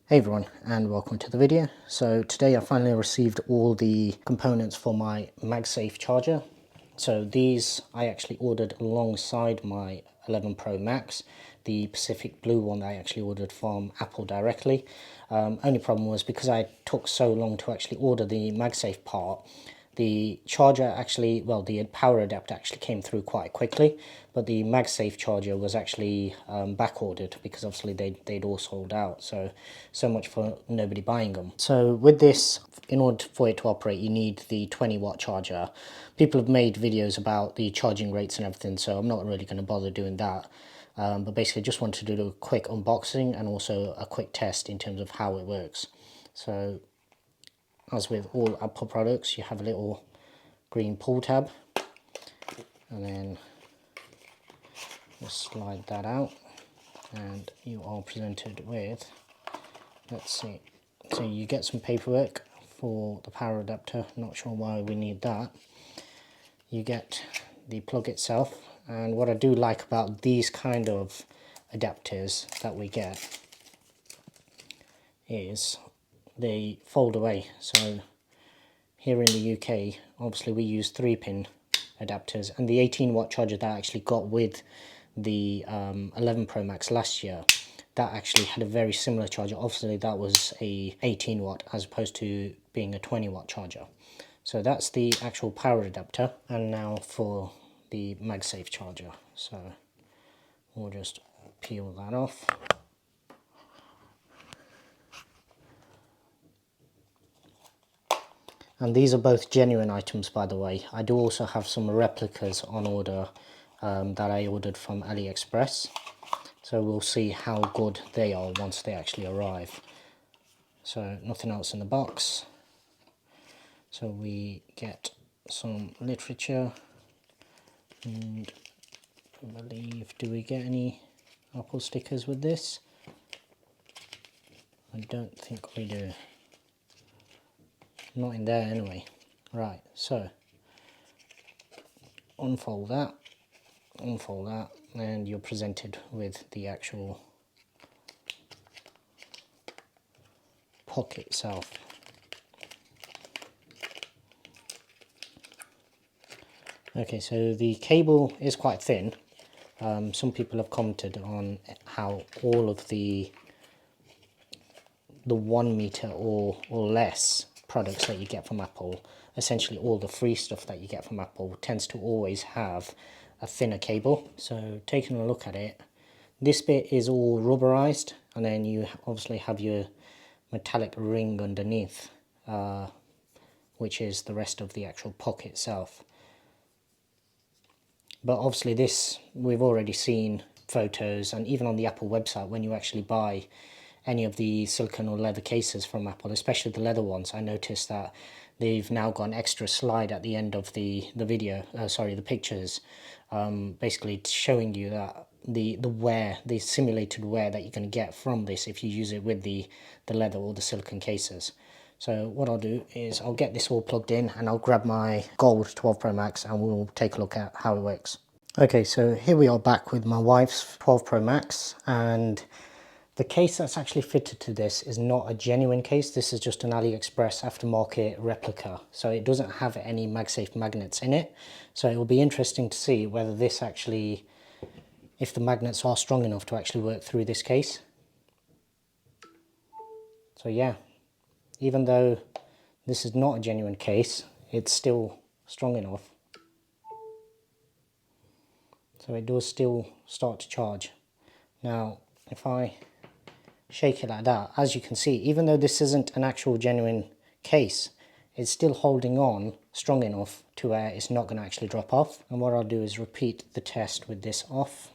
Hey everyone, and welcome to the video. So today I finally received all the components for my MagSafe charger. So these I actually ordered alongside my 11 Pro Max, the Pacific Blue one I actually ordered from Apple directly. Only problem was because I took so long to actually order the MagSafe part, the charger actually, well, the power adapter actually came through quite quickly, but the MagSafe charger was actually back ordered because obviously they'd all sold out. So much for nobody buying them. So with this, in order for it to operate, you need the 20-watt charger. People have made videos about the charging rates and everything, so I'm not really going to bother doing that. But basically just wanted to do a quick unboxing and also a quick test in terms of how it works. So as with all Apple products, you have a little green pull tab, and then just slide that out and you are presented with, let's see, so you get some paperwork for the power adapter. Not sure why we need that. You get the plug itself, and what I do like about these kind of adapters that we get is they fold away. So here in the UK, obviously we use 3-pin adapters, and the 18-watt charger that I actually got with the 11 Pro Max last year, that actually had a very similar charger. Obviously that was a 18-watt as opposed to being a 20-watt charger. So that's the actual power adapter, and now for the MagSafe charger. So we'll just peel that off. And these are both genuine items, by the way. I do also have some replicas on order that I ordered from AliExpress. So we'll see how good they are once they actually arrive. So nothing else in the box. So we get some literature, and I believe, do we get any Apple stickers with this? I don't think we do. Not in there anyway. Right, so unfold that, and you're presented with the actual pocket itself. Okay, so the cable is quite thin. Some people have commented on how all of the 1 meter or less products that you get from Apple, essentially all the free stuff that you get from Apple, tends to always have a thinner cable. So taking a look at it, this bit is all rubberized, and then you obviously have your metallic ring underneath, which is the rest of the actual pocket itself. But obviously this, we've already seen photos, and even on the Apple website, when you actually buy any of the silicone or leather cases from Apple, especially the leather ones, I noticed that they've now got an extra slide at the end of the pictures, basically showing you that the simulated wear that you can get from this if you use it with the leather or the silicone cases. So what I'll do is I'll get this all plugged in, and I'll grab my gold 12 Pro Max and we'll take a look at how it works. Okay, so here we are back with my wife's 12 Pro Max, and the case that's actually fitted to this is not a genuine case. This is just an AliExpress aftermarket replica. So it doesn't have any MagSafe magnets in it. So it will be interesting to see whether this actually, if the magnets are strong enough to actually work through this case. So yeah, even though this is not a genuine case, it's still strong enough. So it does still start to charge. Now, if I shake it like that, as you can see, even though this isn't an actual genuine case, it's still holding on strong enough to where it's not going to actually drop off. And what I'll do is repeat the test with this off.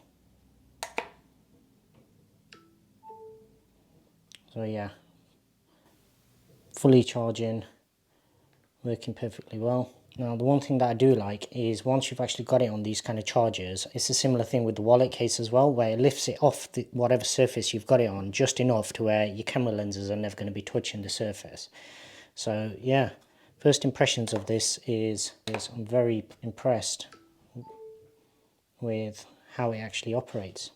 So yeah, fully charging, working perfectly well. Now the one thing that I do like is once you've actually got it on these kind of chargers, it's a similar thing with the wallet case as well, where it lifts it off whatever surface you've got it on just enough to where your camera lenses are never going to be touching the surface. So yeah, first impressions of this is I'm very impressed with how it actually operates.